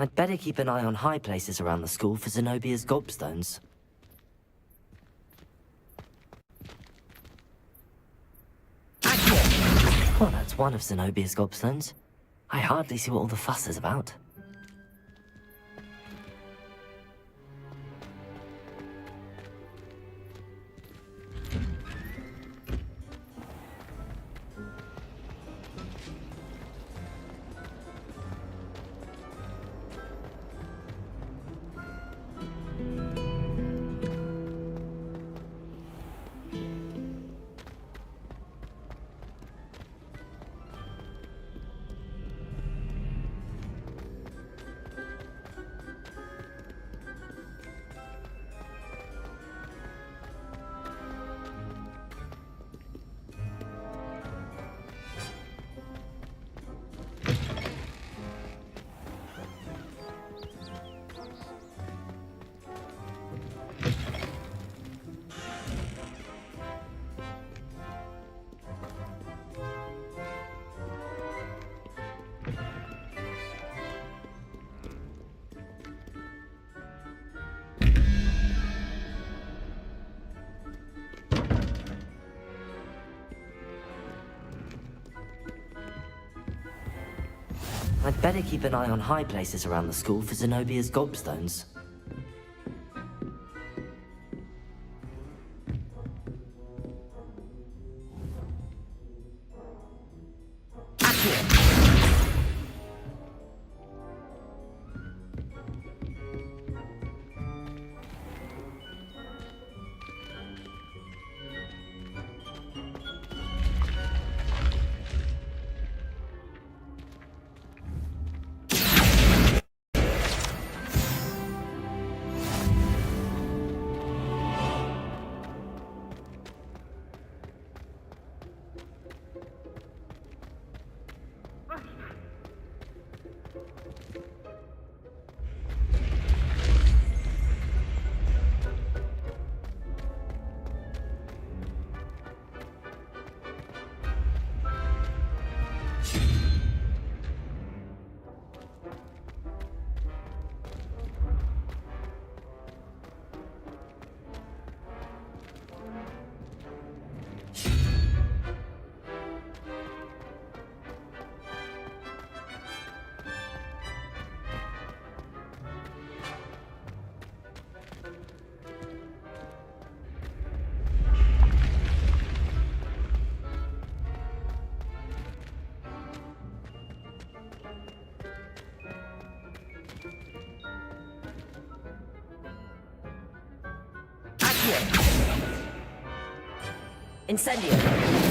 I'd better keep an eye on high places around the school for Zenobia's gobstones. Well, that's one of Zenobia's gobstones. I hardly see what all the fuss is about. I'd better keep an eye on high places around the school for Zenobia's gobstones. Incendio.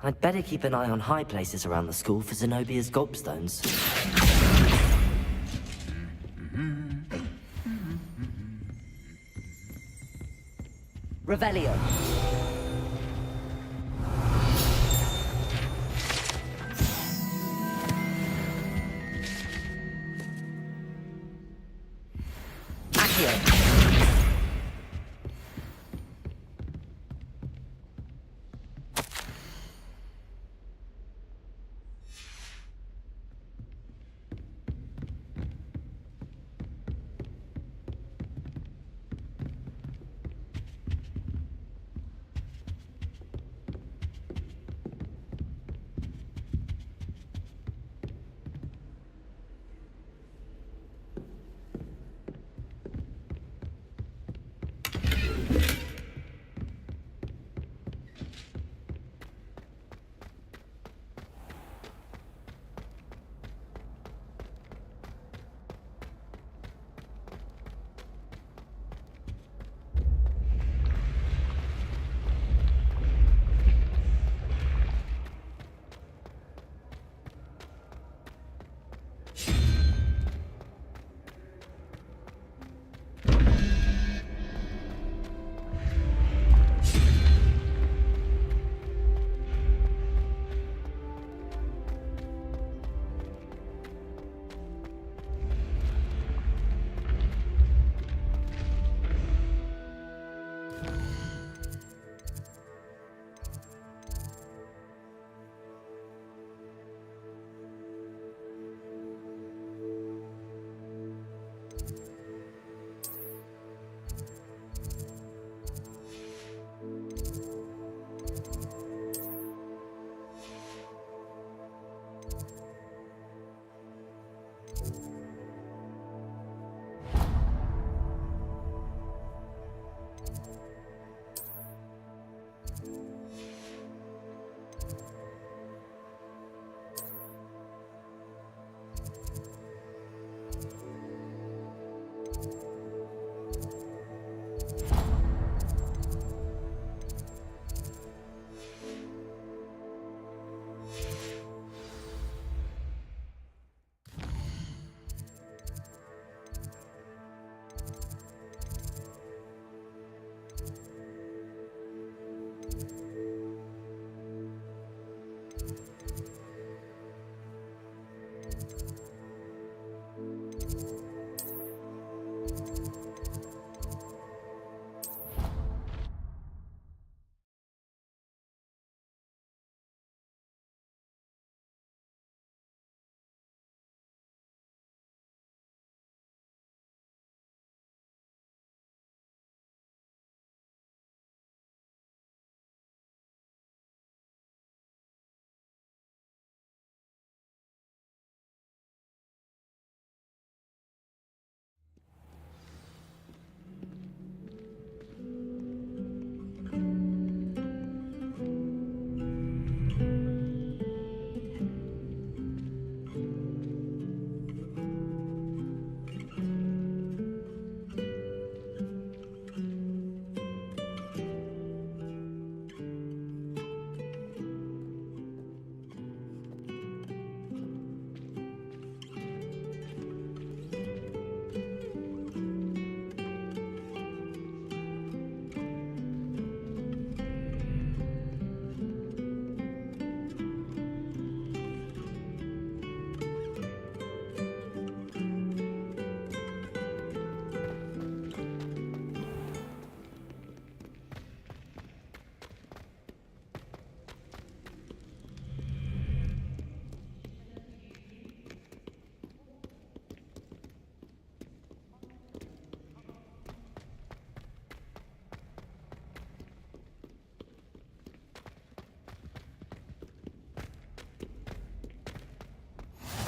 I'd better keep an eye on high places around the school for Zenobia's gobstones. Revelio.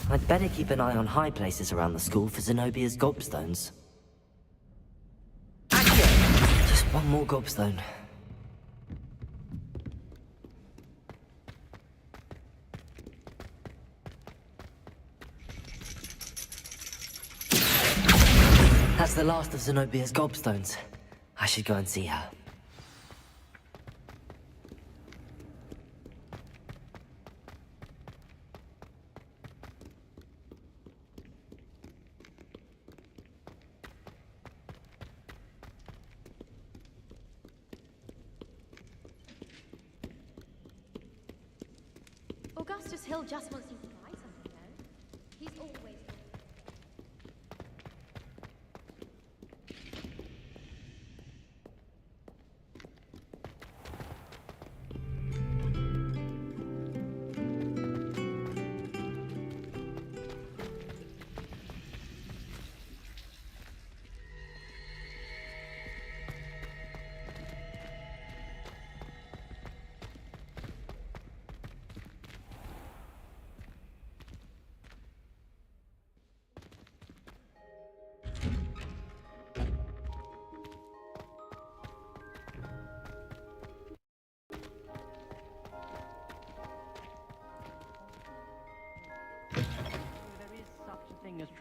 I'd better keep an eye on high places around the school for Zenobia's gobstones. Just one more gobstone. That's the last of Zenobia's gobstones. I should go and see her. Augustus Hill just wants you to buy something, though. He's always...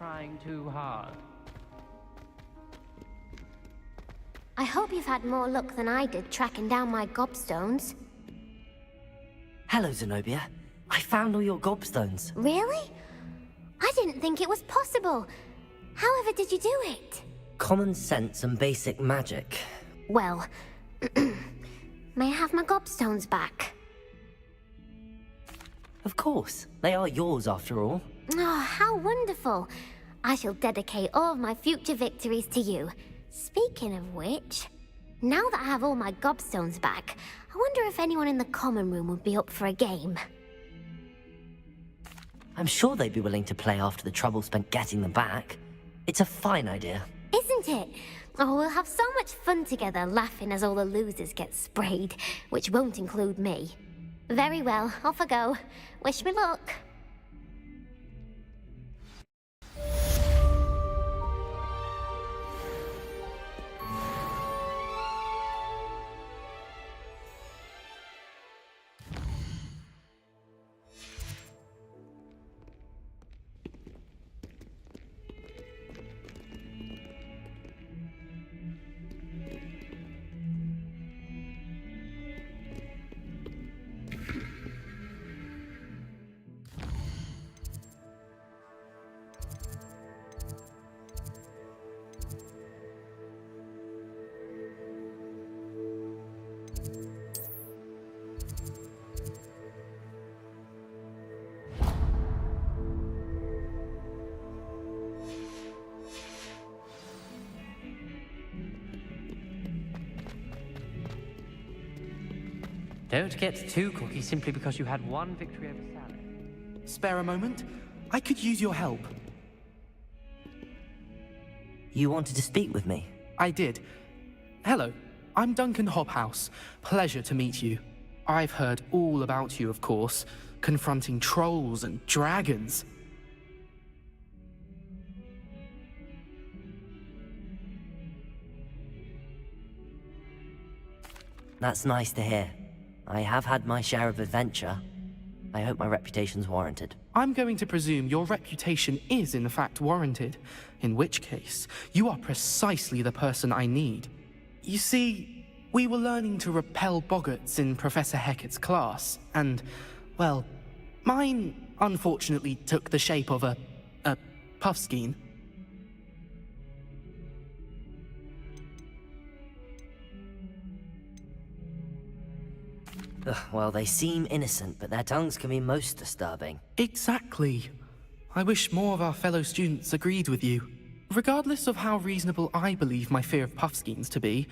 trying too hard. I hope you've had more luck than I did tracking down my gobstones. Hello, Zenobia. I found all your gobstones. Really? I didn't think it was possible. However did you do it? Common sense and basic magic. Well, may I have my gobstones back? Of course. They are yours after all. Oh, how wonderful. I shall dedicate all of my future victories to you. Speaking of which, now that I have all my gobstones back, I wonder if anyone in the common room would be up for a game. I'm sure they'd be willing to play after the trouble spent getting them back. It's a fine idea. Isn't it? Oh, we'll have so much fun together laughing as all the losers get sprayed, which won't include me. Very well, off I go. Wish me luck. Don't get too cocky simply because you had one victory over Sally. Spare a moment? I could use your help. You wanted to speak with me? I did. Hello, I'm Duncan Hobhouse. Pleasure to meet you. I've heard all about you, of course, confronting trolls and dragons. That's nice to hear. I have had my share of adventure. I hope my reputation's warranted. I'm going to presume your reputation is in fact warranted, in which case, you are precisely the person I need. You see, we were learning to repel boggarts in Professor Hecat's class, and, well, mine unfortunately took the shape of a puffskein. Ugh, well, they seem innocent, but their tongues can be most disturbing. Exactly. I wish more of our fellow students agreed with you. Regardless of how reasonable I believe my fear of puffskeins to be,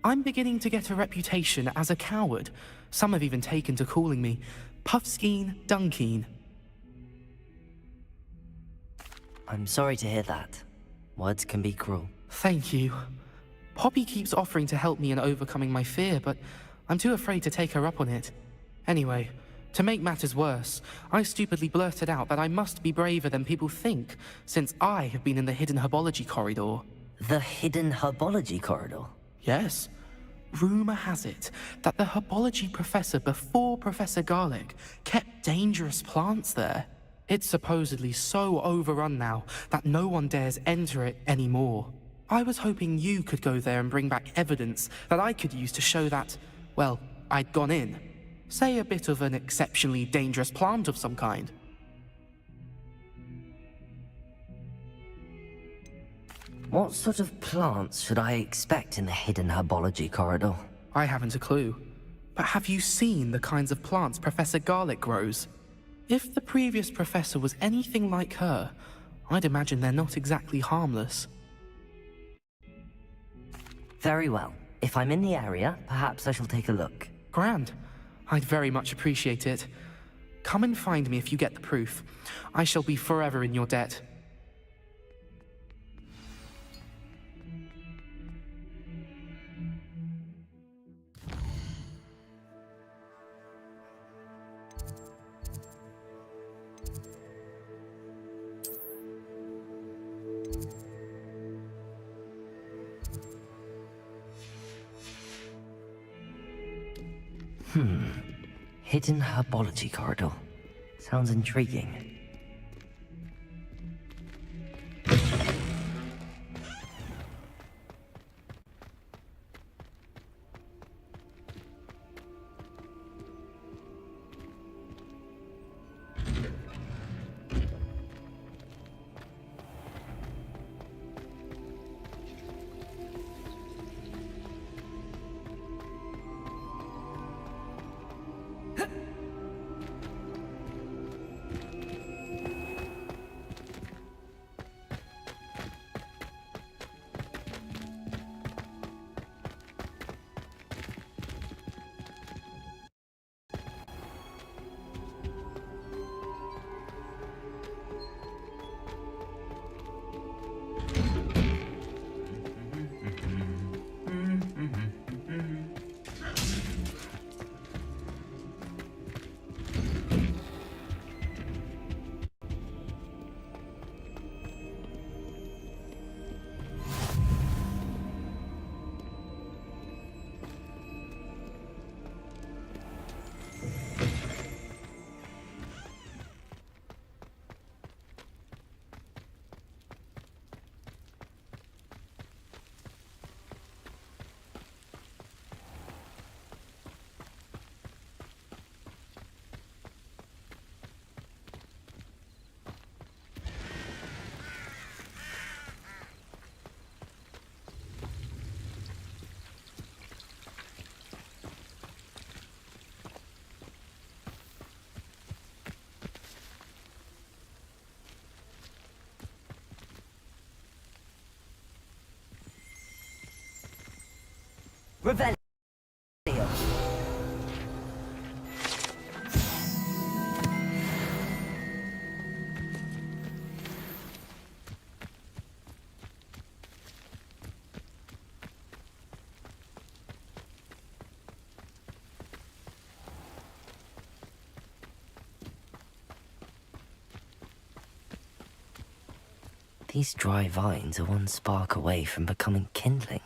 I'm beginning to get a reputation as a coward. Some have even taken to calling me Puffskeen Dunkeen. I'm sorry to hear that. Words can be cruel. Thank you. Poppy keeps offering to help me in overcoming my fear, but I'm too afraid to take her up on it. Anyway, to make matters worse, I stupidly blurted out that I must be braver than people think, since I have been in the hidden herbology corridor. The hidden herbology corridor? Yes. Rumor has it that the herbology professor before Professor Garlic kept dangerous plants there. It's supposedly so overrun now that no one dares enter it anymore. I was hoping you could go there and bring back evidence that I could use to show that, well, I'd gone in. Say a bit of an exceptionally dangerous plant of some kind. What sort of plants should I expect in the hidden herbology corridor? I haven't a clue. But have you seen the kinds of plants Professor Garlic grows? If the previous professor was anything like her, I'd imagine they're not exactly harmless. Very well. If I'm in the area, perhaps I shall take a look. Grand. I'd very much appreciate it. Come and find me if you get the proof. I shall be forever in your debt. Hidden herbology corridor. Sounds intriguing. Revelio. These dry vines are one spark away from becoming kindling.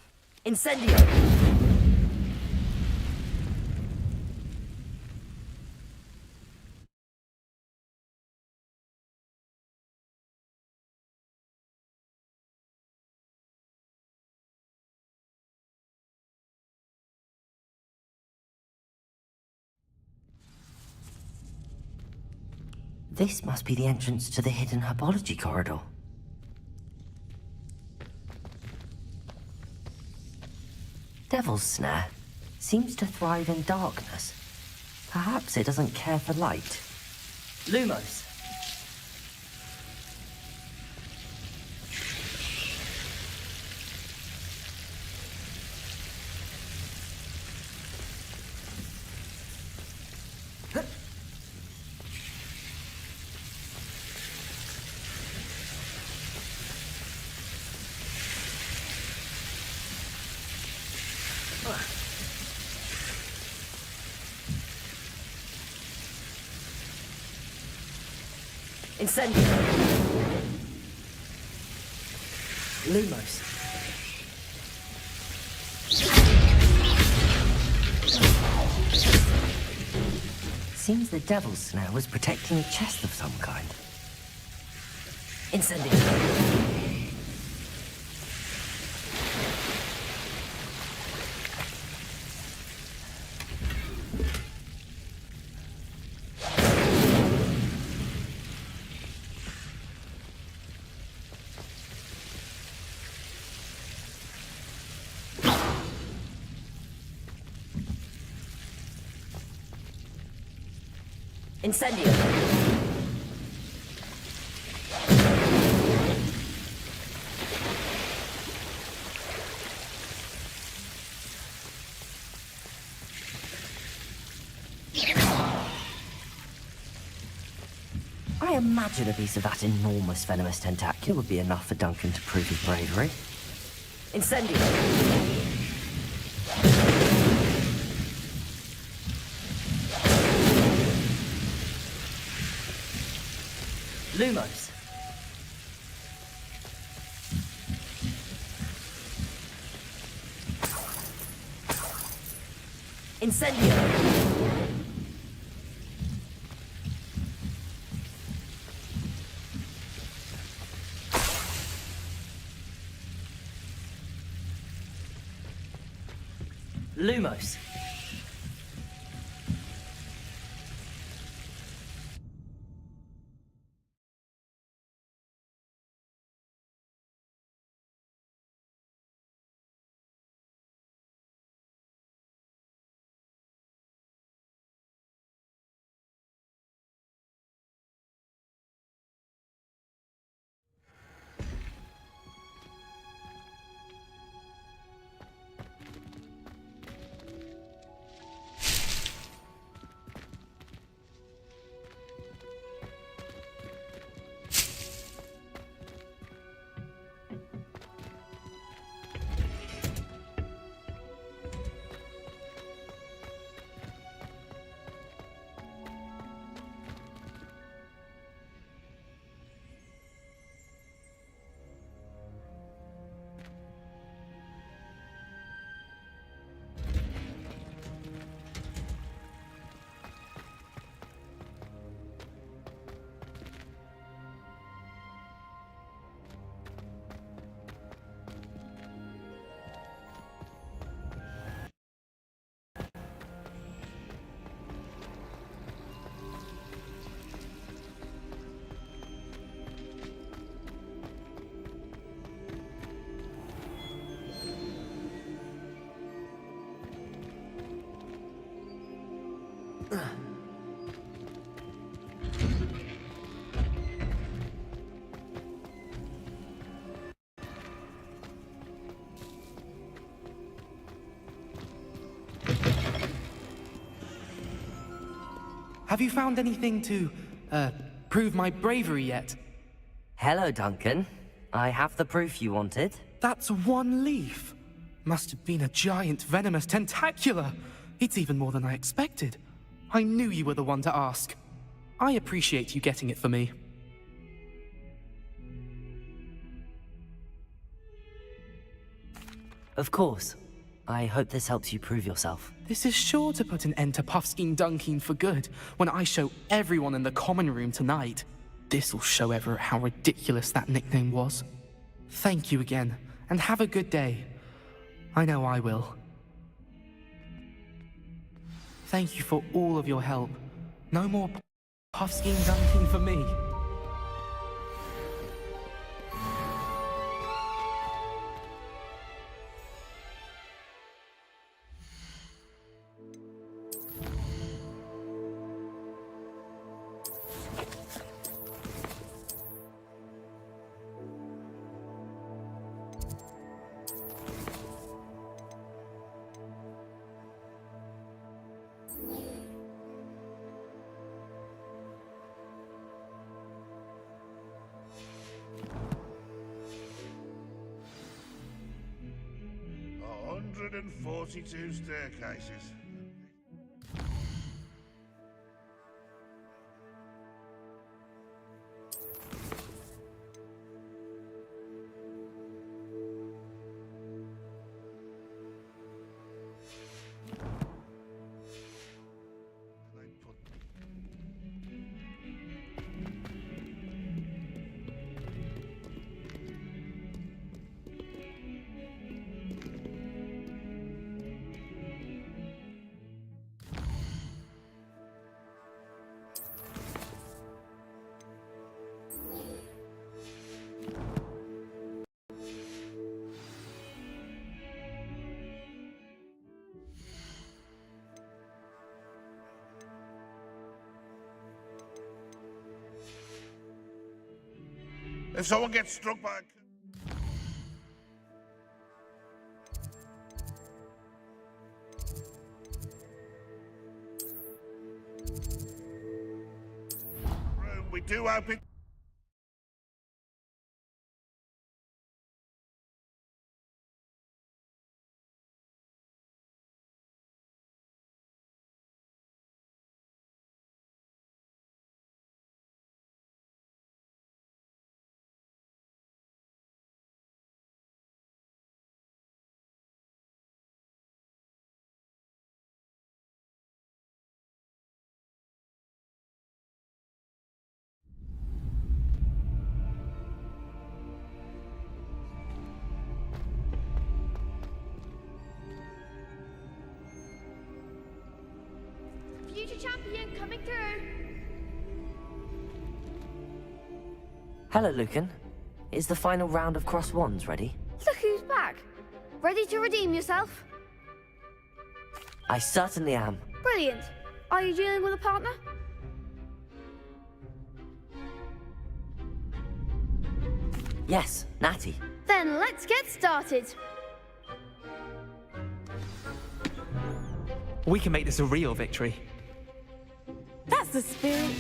Incendio! This must be the entrance to the hidden herbology corridor. Devil's Snare seems to thrive in darkness. Perhaps it doesn't care for light. Lumos. Incendio. Lumos. Seems the Devil's Snare was protecting a chest of some kind. Incendio. Incendio. I imagine a piece of that enormous venomous tentacle would be enough for Duncan to prove his bravery. Incendio. Lumos. Incendio. Lumos. Have you found anything to, prove my bravery yet? Hello, Duncan. I have the proof you wanted. That's one leaf. Must have been a giant venomous tentacula. It's even more than I expected. I knew you were the one to ask. I appreciate you getting it for me. Of course. I hope this helps you prove yourself. This is sure to put an end to Puffskein Dunkeen for good when I show everyone in the common room tonight. This'll show Everett how ridiculous that nickname was. Thank you again, and have a good day. I know I will. Thank you for all of your help. No more Puffskein Dunkeen for me. And 42 staircases. If someone gets struck by a... we do hope it... Future champion coming through. Hello, Lucan. Is the final round of Cross Wands ready? Look who's back. Ready to redeem yourself? I certainly am. Brilliant. Are you dealing with a partner? Yes, Natty. Then let's get started. We can make this a real victory. That's the spirit.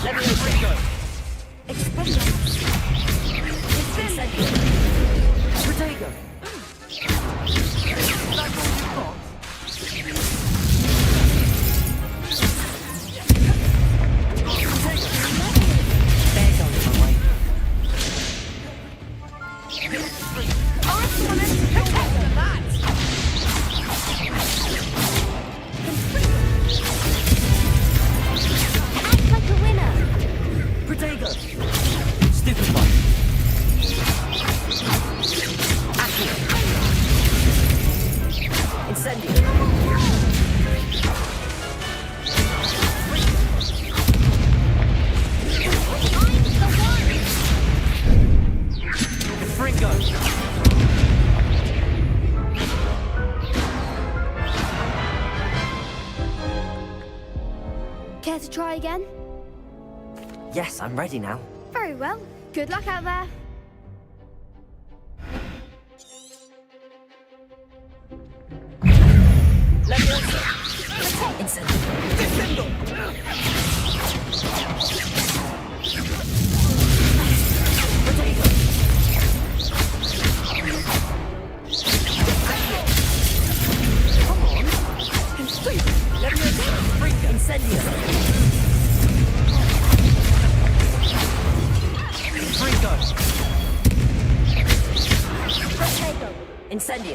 Let me know, go. Protego. Care to try again? Yes, I'm ready now. Very well. Good luck out there. Incendio.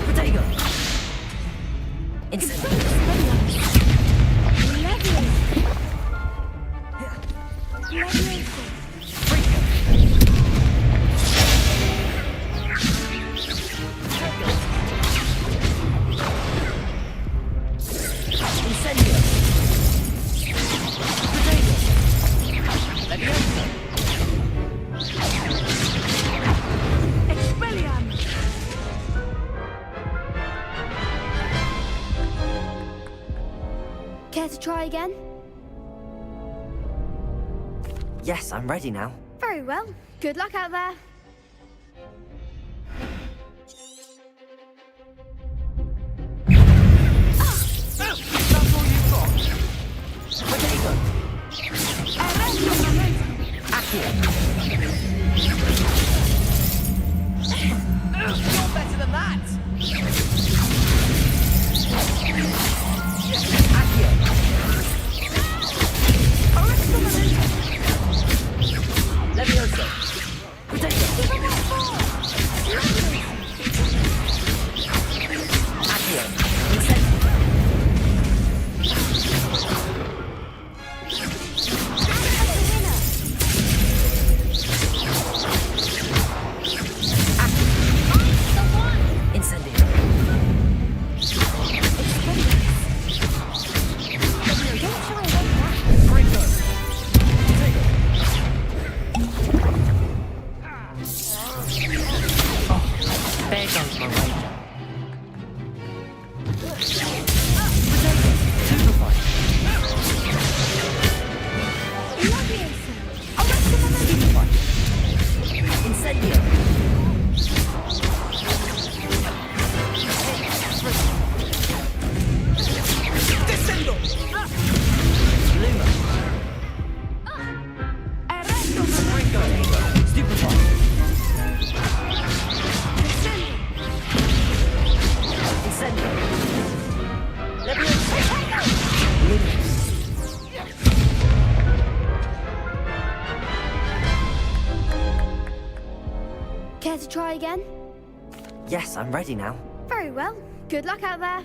Protego. Incendio. Care to try again? Yes, I'm ready now. Very well. Good luck out there. You're better than that! There goes my ranger. Incendio. Descendo. Luma. Stupefy. Incendio. Care to try again? Yes, I'm ready now. Very well. Good luck out there.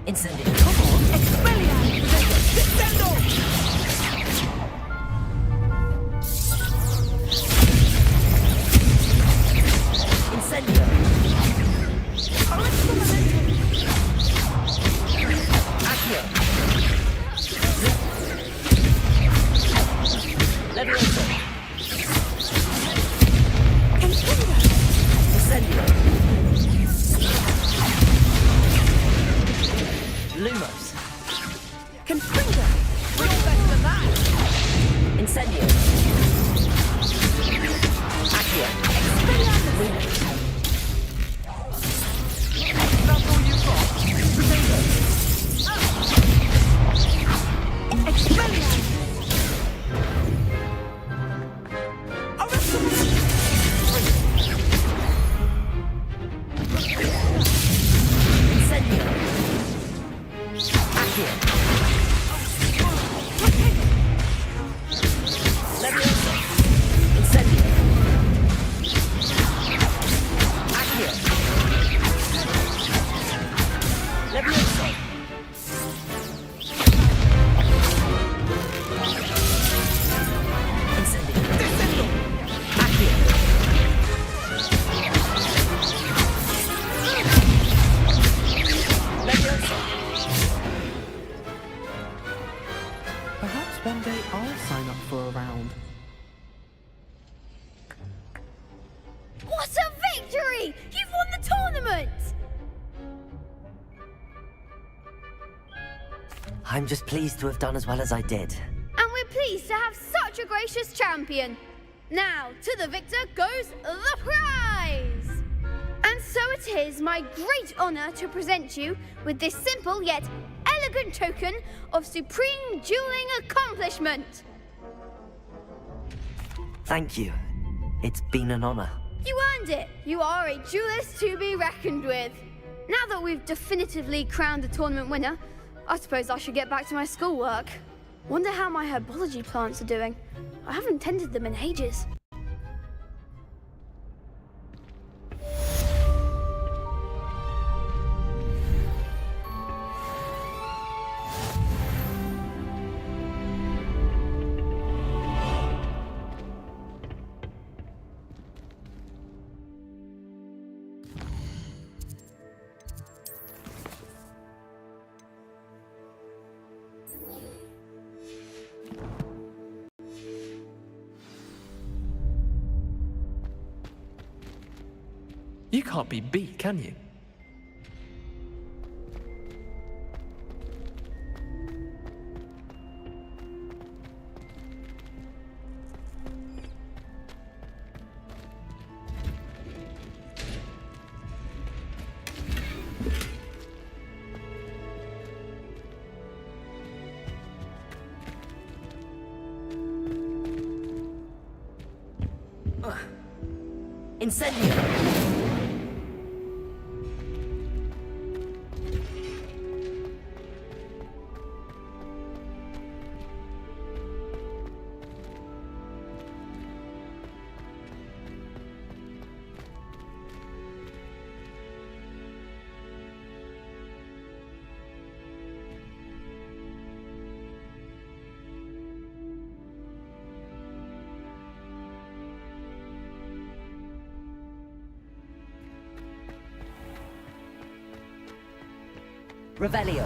Incendio. Come on. Expelliarmus! Descendo. Incendio. Accio. Levioso. Incendio. Lumos. Confringo! You're better than that! Incendio. Accio. Lumos. That's all you've got? Protego. Expelliarmus! Incendio. Accio. Levioso. Incendio. I'm just pleased to have done as well as I did. And we're pleased to have such a gracious champion. Now, to the victor goes the prize! And so it is my great honor to present you with this simple yet elegant token of supreme dueling accomplishment. Thank you. It's been an honor. You earned it. You are a duelist to be reckoned with. Now that we've definitively crowned the tournament winner, I suppose I should get back to my schoolwork. Wonder how my herbology plants are doing. I haven't tended them in ages. You can't be beat, can you? Incendio! Revelio.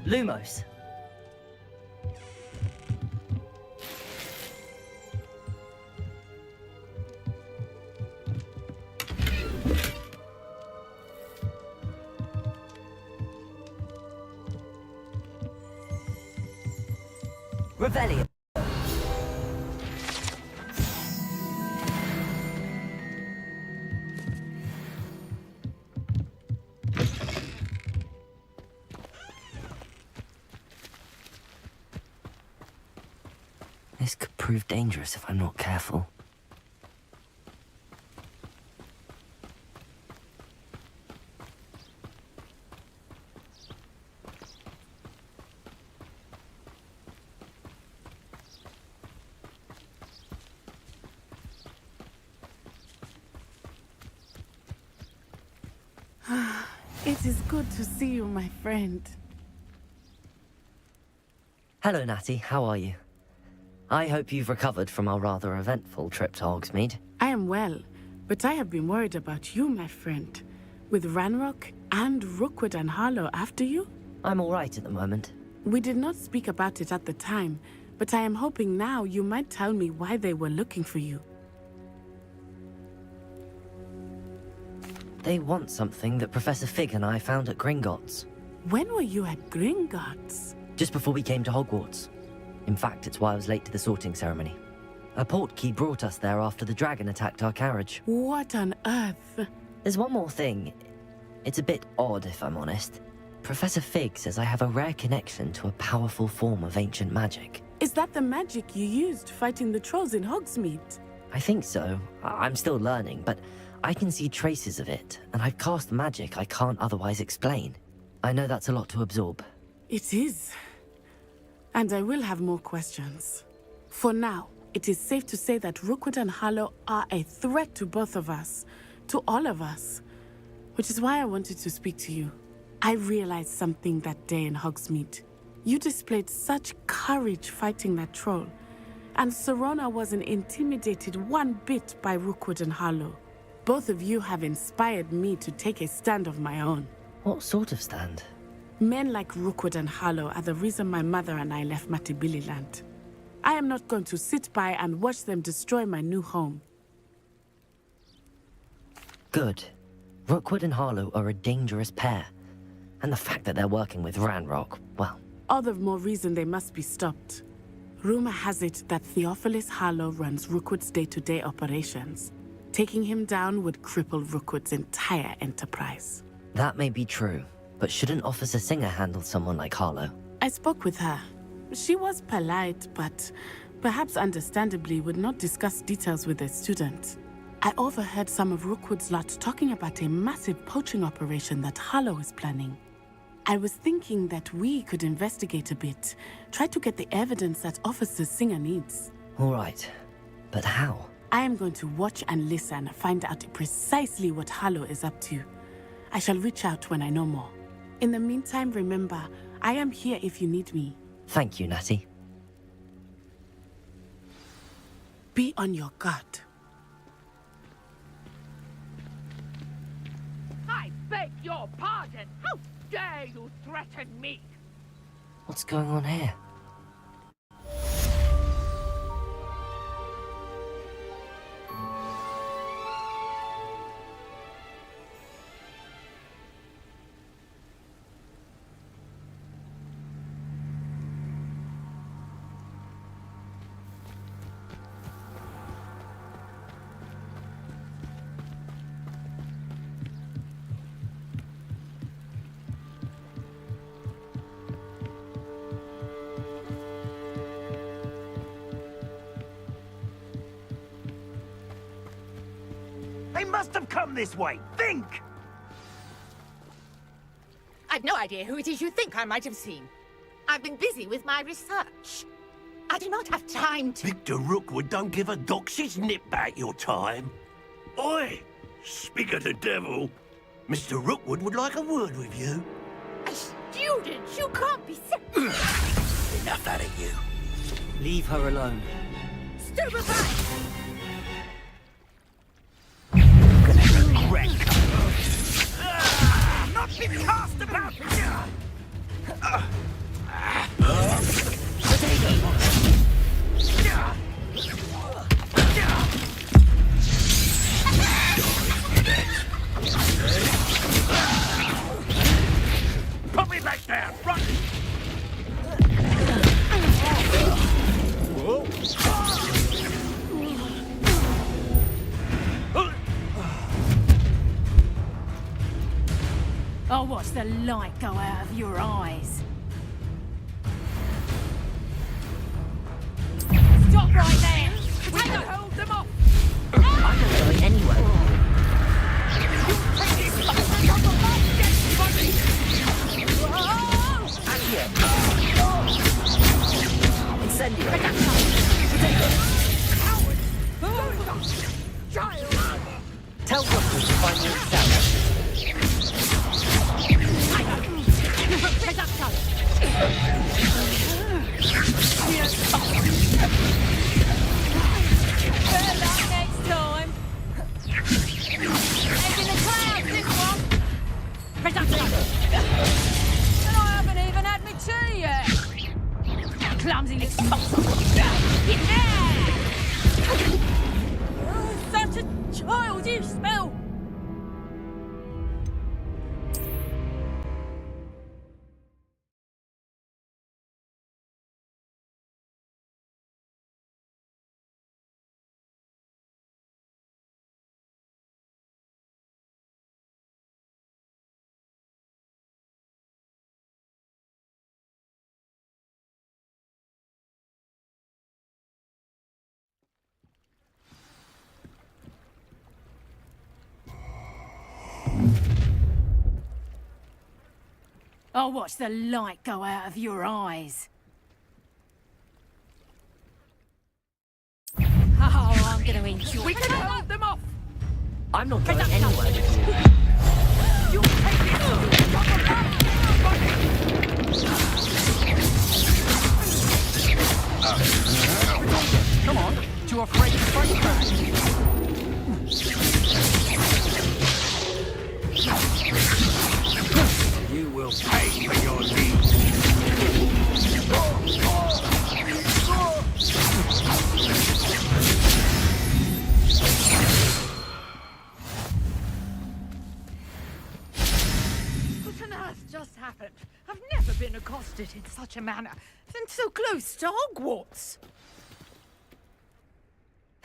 Lumos. Revelio. This could prove dangerous if I'm not careful. It is good to see you, my friend. Hello, Natty. How are you? I hope you've recovered from our rather eventful trip to Hogsmeade. I am well, but I have been worried about you, my friend. With Ranrock and Rookwood and Harlow after you? I'm all right at the moment. We did not speak about it at the time, but I am hoping now you might tell me why they were looking for you. They want something that Professor Fig and I found at Gringotts. When were you at Gringotts? Just before we came to Hogwarts. In fact, it's why I was late to the sorting ceremony. A portkey brought us there after the dragon attacked our carriage. What on earth? There's one more thing. It's a bit odd, if I'm honest. Professor Fig says I have a rare connection to a powerful form of ancient magic. Is that the magic you used fighting the trolls in Hogsmeade? I think so. I'm still learning, but I can see traces of it, and I've cast magic I can't otherwise explain. I know that's a lot to absorb. It is. And I will have more questions. For now, it is safe to say that Rookwood and Harlow are a threat to both of us. To all of us. Which is why I wanted to speak to you. I realized something that day in Hogsmeade. You displayed such courage fighting that troll. And Serona wasn't intimidated one bit by Rookwood and Harlow. Both of you have inspired me to take a stand of my own. What sort of stand? Men like Rookwood and Harlow are the reason my mother and I left Mattibililand. I am not going to sit by and watch them destroy my new home. Good. Rookwood and Harlow are a dangerous pair. And the fact that they're working with Ranrock, well... All the more reason they must be stopped. Rumor has it that Theophilus Harlow runs Rookwood's day-to-day operations. Taking him down would cripple Rookwood's entire enterprise. That may be true, but shouldn't Officer Singer handle someone like Harlow? I spoke with her. She was polite, but perhaps understandably would not discuss details with a student. I overheard some of Rookwood's lot talking about a massive poaching operation that Harlow is planning. I was thinking that we could investigate a bit, try to get the evidence that Officer Singer needs. All right, but how? I am going to watch and listen, find out precisely what Harlow is up to. I shall reach out when I know more. In the meantime, remember, I am here if you need me. Thank you, Natty. Be on your guard. I beg your pardon! How dare you threaten me? What's going on here? They must have come this way. Think! I've no idea who it is you think I might have seen. I've been busy with my research. I do not have time to... Victor Rookwood don't give a doxy's nip back your time. Oi! Speak of the devil. Mr. Rookwood would like a word with you. A student? You can't be Enough out of you. Leave her alone. Stupefied! Not been cast about! Put me back down! Run! I'll watch the light go out of your eyes. Stop right there! We can hold them off! I'm not going anywhere. Incendiary. Tell Rookwood to find me himself. I'll watch the light go out of your eyes. Oh, I'm gonna enjoy. We can hold them off! I'm not going anywhere with you. You take it! Come on, too afraid to fight back. You will pay for your deeds. What on earth just happened? I've never been accosted in such a manner, and so close to Hogwarts.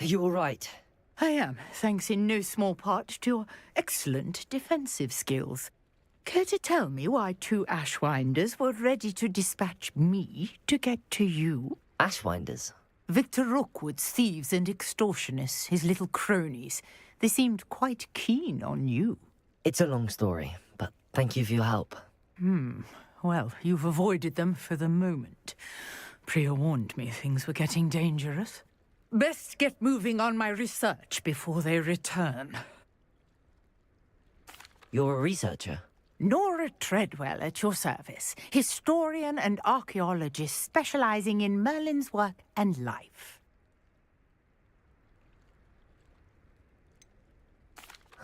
Are you all right? I am, thanks in no small part to your excellent defensive skills. Care to tell me why 2 Ashwinders were ready to dispatch me to get to you? Ashwinders? Victor Rookwood's thieves and extortionists, his little cronies. They seemed quite keen on you. It's a long story, but thank you for your help. Well, you've avoided them for the moment. Priya warned me things were getting dangerous. Best get moving on my research before they return. You're a researcher? Nora Treadwell at your service, historian and archaeologist specializing in Merlin's work and life.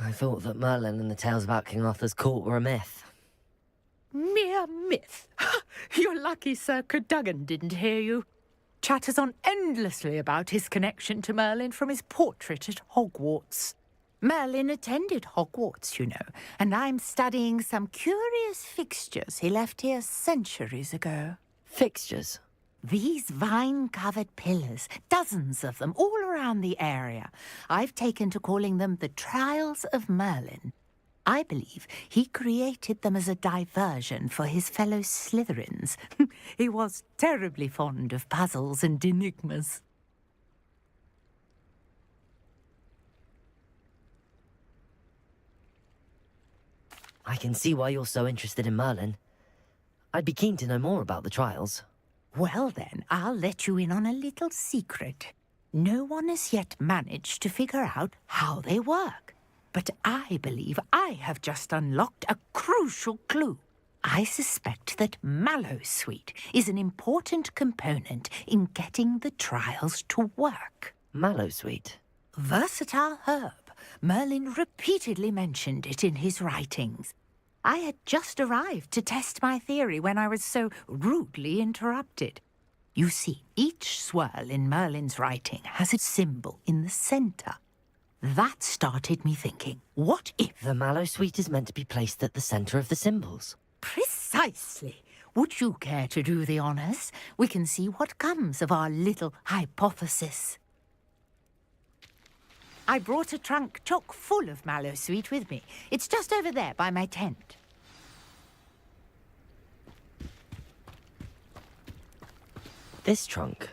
I thought that Merlin and the tales about King Arthur's court were a myth. Mere myth. You're lucky Sir Cadogan didn't hear you. Chatters on endlessly about his connection to Merlin from his portrait at Hogwarts. Merlin attended Hogwarts, you know, and I'm studying some curious fixtures he left here centuries ago. Fixtures? These vine-covered pillars, dozens of them, all around the area. I've taken to calling them the Trials of Merlin. I believe he created them as a diversion for his fellow Slytherins. He was terribly fond of puzzles and enigmas. I can see why you're so interested in Merlin. I'd be keen to know more about the trials. Well then, I'll let you in on a little secret. No one has yet managed to figure out how they work. But I believe I have just unlocked a crucial clue. I suspect that Mallowsweet is an important component in getting the trials to work. Mallowsweet? Versatile herb. Merlin repeatedly mentioned it in his writings. I had just arrived to test my theory when I was so rudely interrupted. You see, each swirl in Merlin's writing has a symbol in the center. That started me thinking, what if... The Mallowsweet is meant to be placed at the center of the symbols. Precisely. Would you care to do the honors? We can see what comes of our little hypothesis. I brought a trunk chock full of Mallowsweet with me. It's just over there by my tent. This trunk?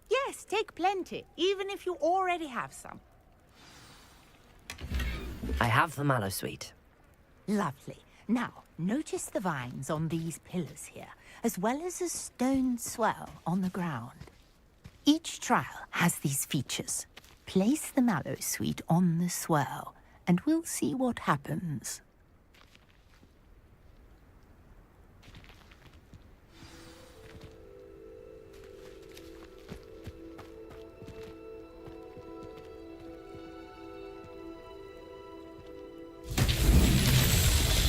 Yes, take plenty, even if you already have some. I have the Mallowsweet. Lovely. Now, notice the vines on these pillars here, as well as a stone swirl on the ground. Each trial has these features. Place the Mallowsweet on the swirl, and we'll see what happens.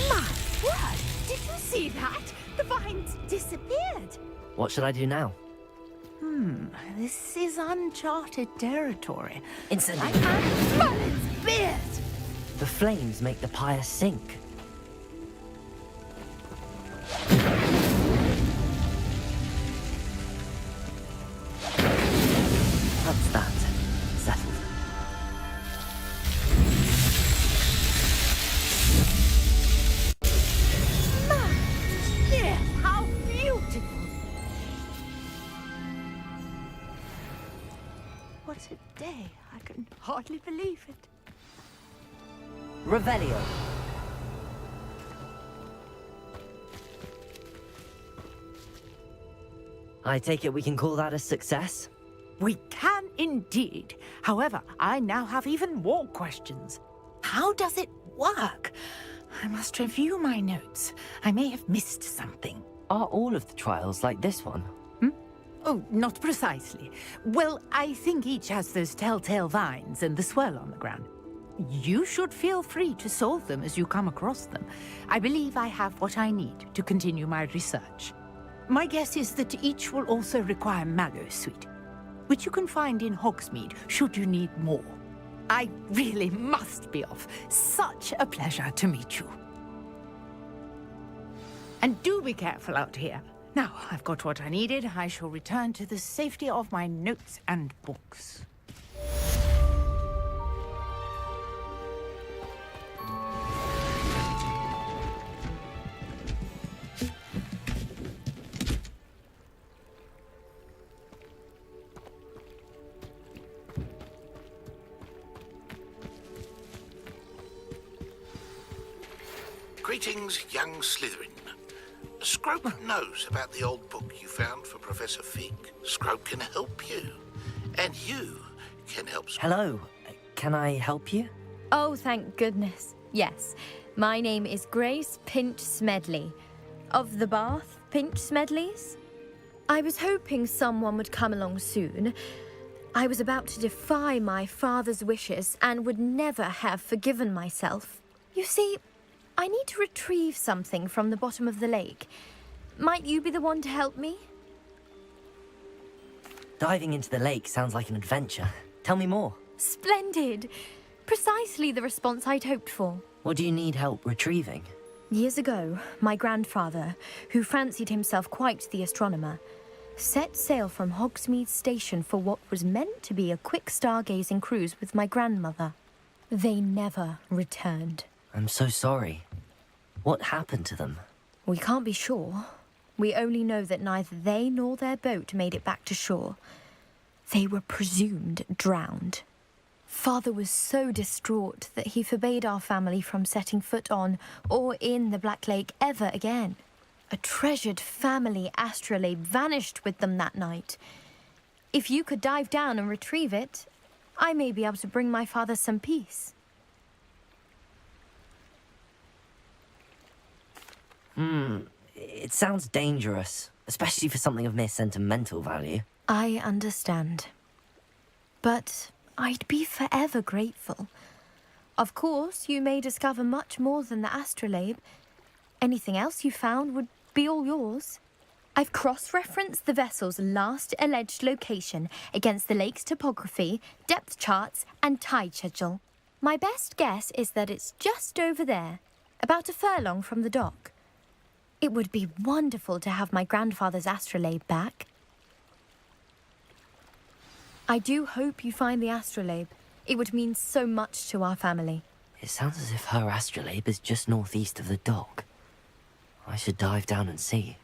My word! Did you see that? The vines disappeared. What should I do now? This is uncharted territory. Incendiary. Merlin's beard! The flames make the pyre sink. That's that. Settled. Yeah, how beautiful! What a day. I can hardly believe it. Revelio. I take it we can call that a success? We can indeed. However, I now have even more questions. How does it work? I must review my notes. I may have missed something. Are all of the trials like this one? Oh, not precisely. Well, I think each has those telltale vines and the swirl on the ground. You should feel free to solve them as you come across them. I believe I have what I need to continue my research. My guess is that each will also require Mallow Sweet, which you can find in Hogsmeade should you need more. I really must be off. Such a pleasure to meet you. And do be careful out here. Now, I've got what I needed. I shall return to the safety of my notes and books. Greetings, young Slytherin. Scrope knows about the old book you found for Professor Fig. Scrope can help you. And you can help Scrope. Hello. Can I help you? Oh, thank goodness. Yes. My name is Grace Pinch Smedley. Of the Bath Pinch Smedleys? I was hoping someone would come along soon. I was about to defy my father's wishes and would never have forgiven myself. You see, I need to retrieve something from the bottom of the lake. Might you be the one to help me? Diving into the lake sounds like an adventure. Tell me more. Splendid! Precisely the response I'd hoped for. What do you need help retrieving? Years ago, my grandfather, who fancied himself quite the astronomer, set sail from Hogsmeade Station for what was meant to be a quick stargazing cruise with my grandmother. They never returned. I'm so sorry. What happened to them? We can't be sure. We only know that neither they nor their boat made it back to shore. They were presumed drowned. Father was so distraught that he forbade our family from setting foot on or in the Black Lake ever again. A treasured family astrolabe vanished with them that night. If you could dive down and retrieve it, I may be able to bring my father some peace. It sounds dangerous, especially for something of mere sentimental value. I understand. But I'd be forever grateful. Of course, you may discover much more than the astrolabe. Anything else you found would be all yours. I've cross-referenced the vessel's last alleged location against the lake's topography, depth charts, and tide schedule. My best guess is that it's just over there, about a furlong from the dock. It would be wonderful to have my grandfather's astrolabe back. I do hope you find the astrolabe. It would mean so much to our family. It sounds as if her astrolabe is just northeast of the dock. I should dive down and see.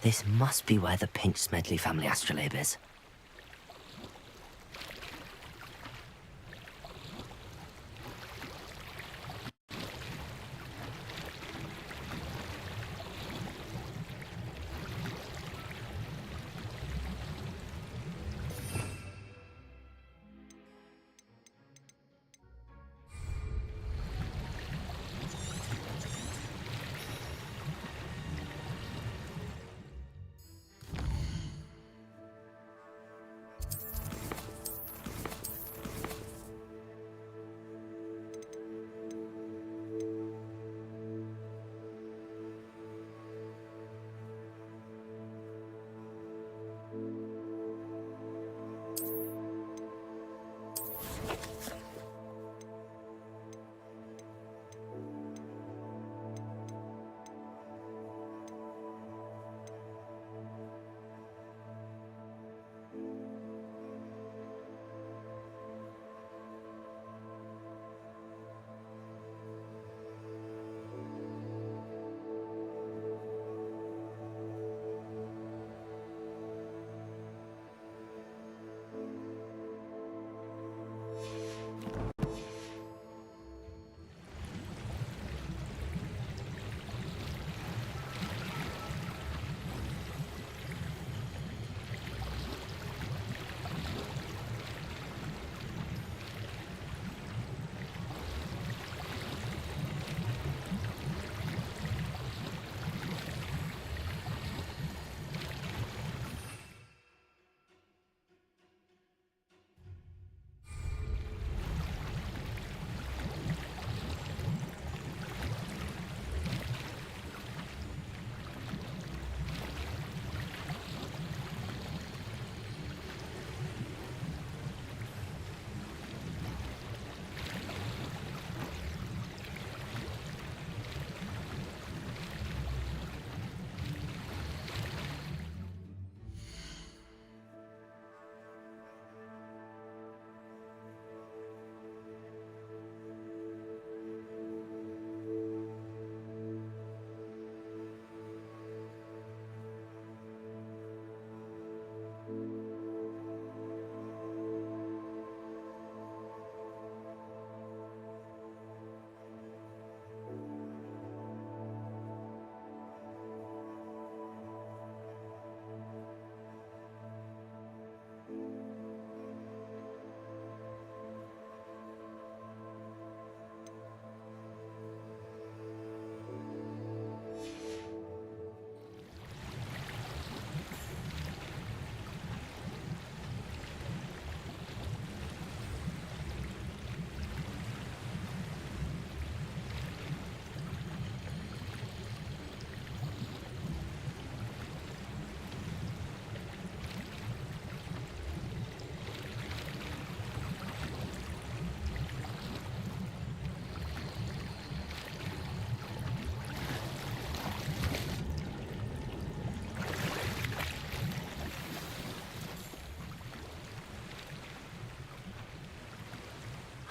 This must be where the Pinch Smedley family astrolabe is.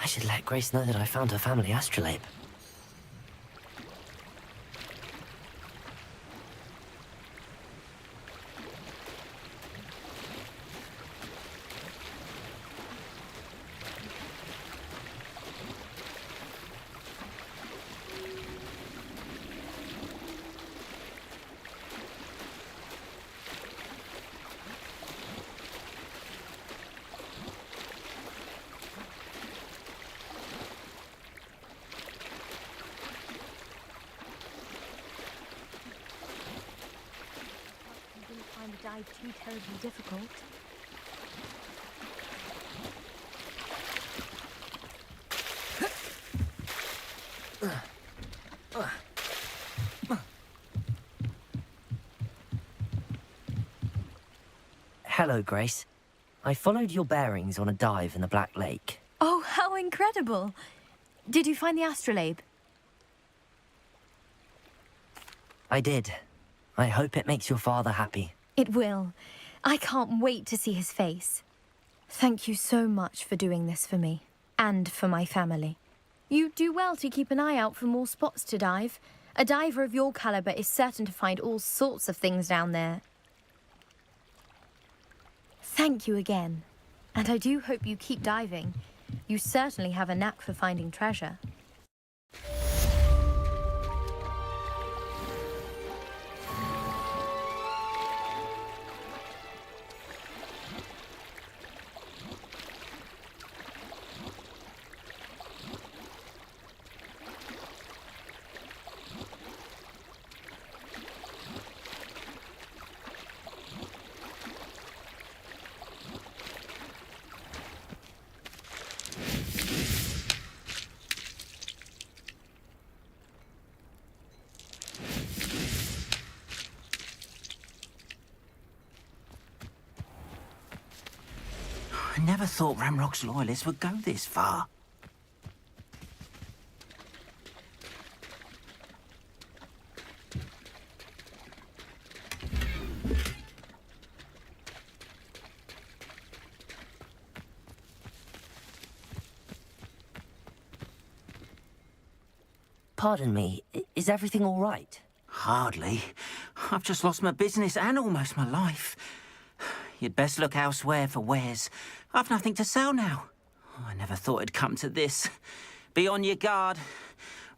I should let Grace know that I found her family astrolabe. Too terribly difficult. Hello, Grace. I followed your bearings on a dive in the Black Lake. Oh, how incredible! Did you find the astrolabe? I did. I hope it makes your father happy. It will. I can't wait to see his face. Thank you so much for doing this for me, and for my family. You do well to keep an eye out for more spots to dive. A diver of your caliber is certain to find all sorts of things down there. Thank you again. And I do hope you keep diving. You certainly have a knack for finding treasure. never thought Ranrock's loyalists would go this far. Pardon me, is everything all right? Hardly. I've just lost my business and almost my life. You'd best look elsewhere for wares. I've nothing to sell now. I never thought it'd come to this. Be on your guard.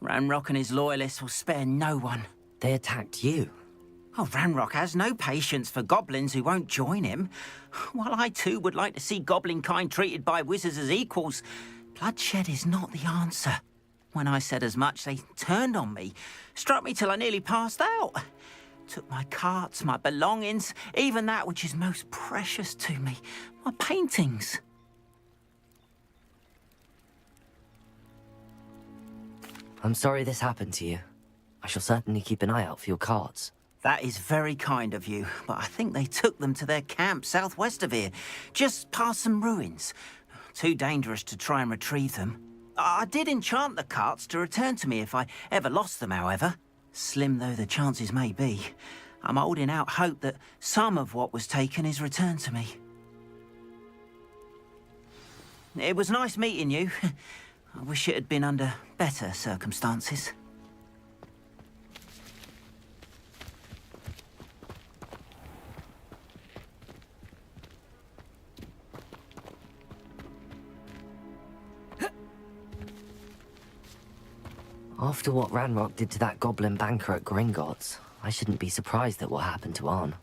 Ranrock and his loyalists will spare no one. They attacked you? Oh, Ranrock has no patience for goblins who won't join him. While I too would like to see goblin kind treated by wizards as equals, bloodshed is not the answer. When I said as much, they turned on me, struck me till I nearly passed out. Took my carts, my belongings, even that which is most precious to me, my paintings. I'm sorry this happened to you. I shall certainly keep an eye out for your carts. That is very kind of you, but I think they took them to their camp southwest of here, just past some ruins. Too dangerous to try and retrieve them. I did enchant the carts to return to me if I ever lost them, however. Slim though the chances may be, I'm holding out hope that some of what was taken is returned to me. It was nice meeting you. I wish it had been under better circumstances. After what Ranrock did to that goblin banker at Gringotts, I shouldn't be surprised at what happened to Arn.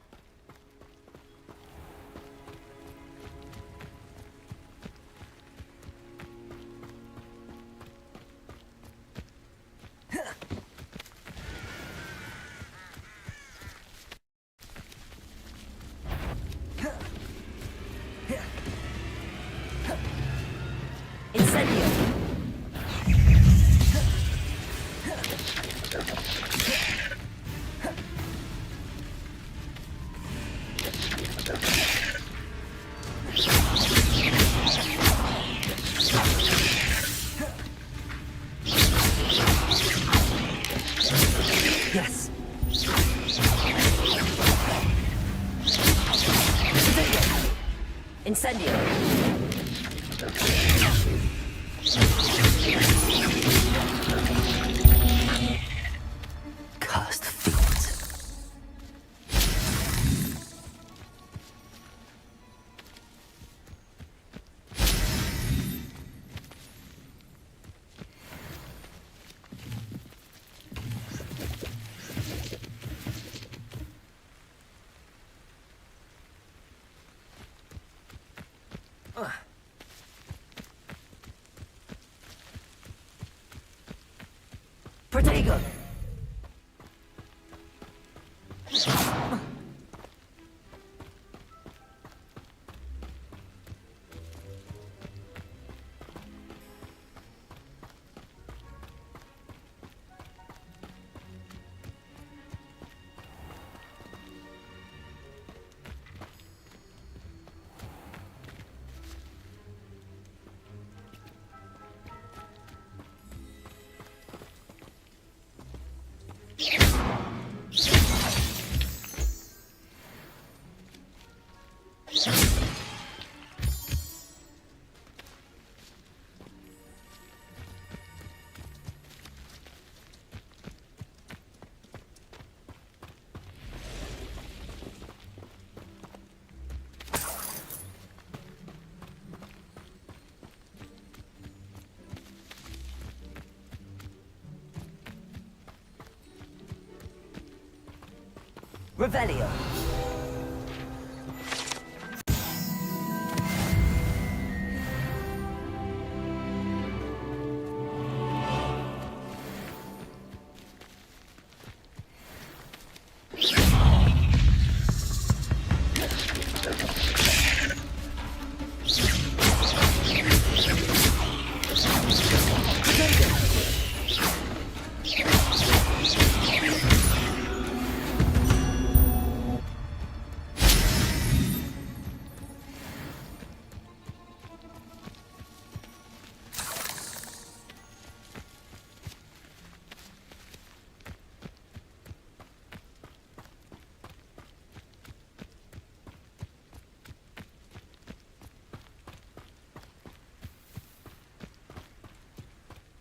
Yes. Incendio. Cursed fiends. Protego! Revelio.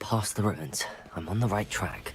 past the ruins. I'm on the right track.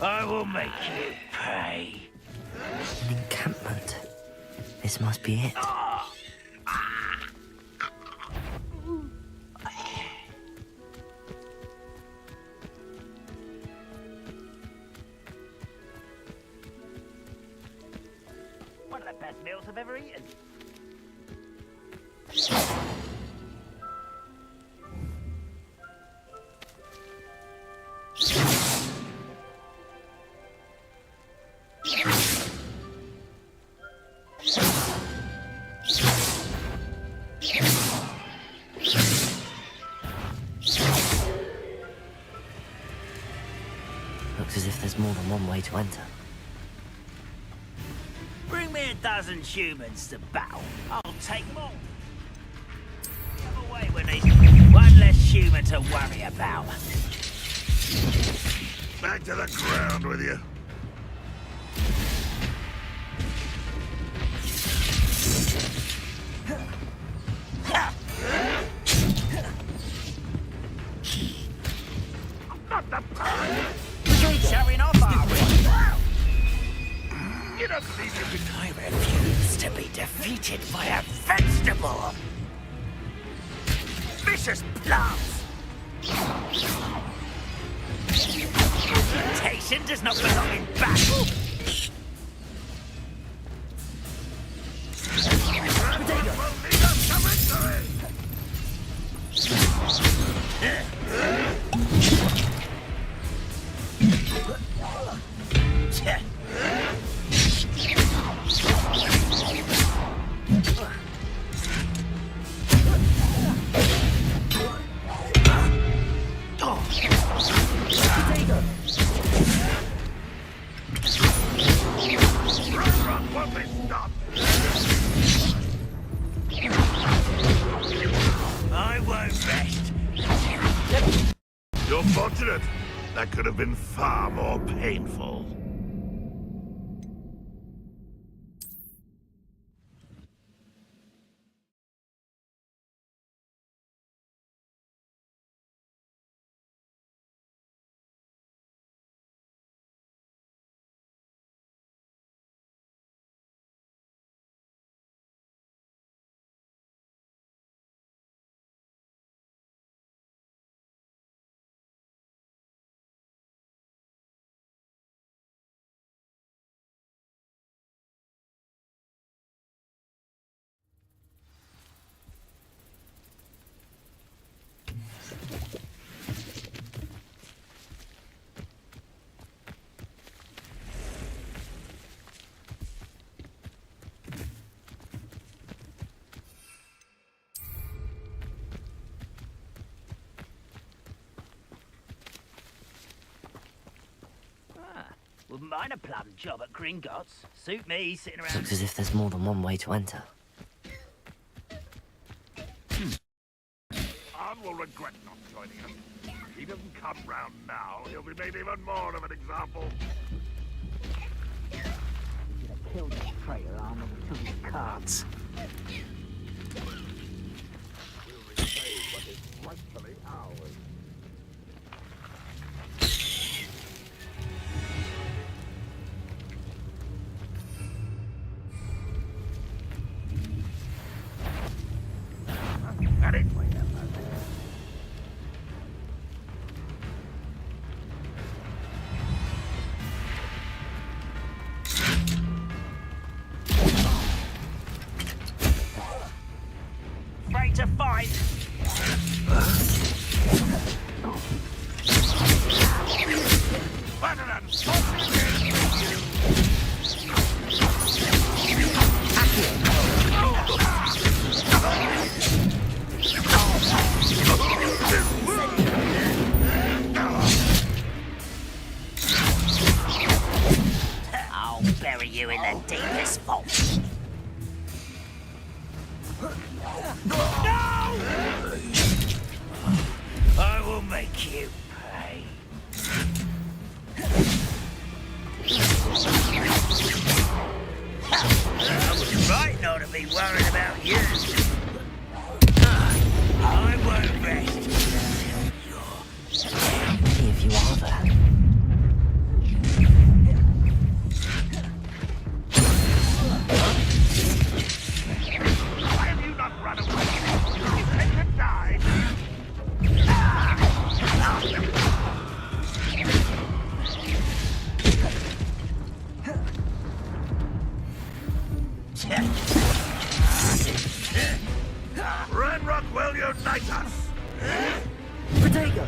I will make you pay. An encampment. This must be it. One of the best meals I've ever eaten. Looks as if there's more than one way to enter. Bring me a dozen humans to battle. I'll take them all. Come away when there's one less human to worry about. Back to the ground with you. Not the pie! Showing off, are we? You don't believe you can... I refuse to be defeated by a vegetable. Vicious plants. Reputation does not belong in battle. I won't rest. You're fortunate. That could have been far more painful. Wouldn't mind a plum job at Gringotts. Suit me, sitting around... Looks as if there's more than one way to enter. Arn will regret not joining us. If he doesn't come round now, he'll be made even more of an example. Kill this traitor, Arn, until he can't. We'll reclaim what is rightfully ours. Got it. Ready to fight. I'll bury you in the deepest vault. No! I will make you pay. I was right not to be worried about you. I won't rest until you're How many of you are there? Why have you not run away? You think to die? Ranrock will unite us! Potato!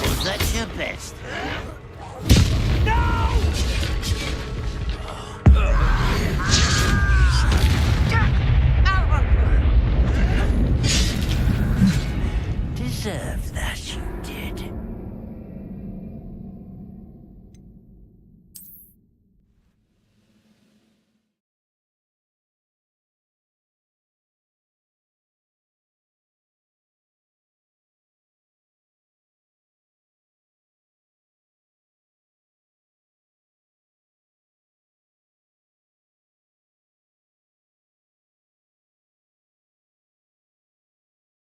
Was that your best? Deserved that, you did.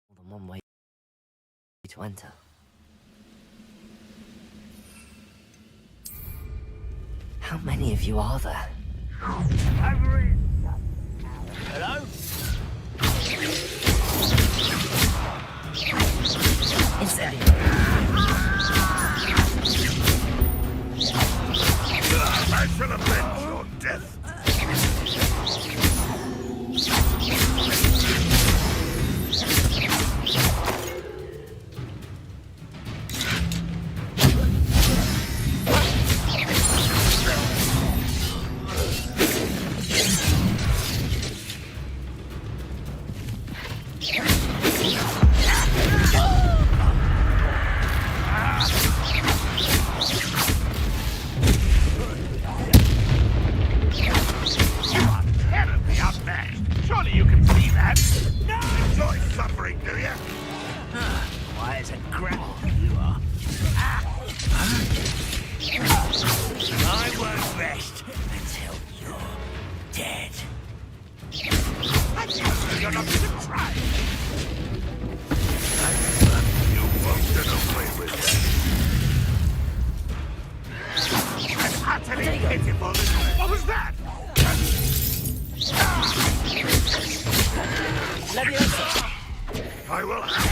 More than one way to enter. How many of you are there? Over it. Hello? Incendiary! I shall avenge your death. Surely you can see that. No! Enjoy suffering, do you? Why, it's a crap you are. I won't rest until you're dead. You're not even trying. You won't get away with that. An utterly pitiful. What was that? I will have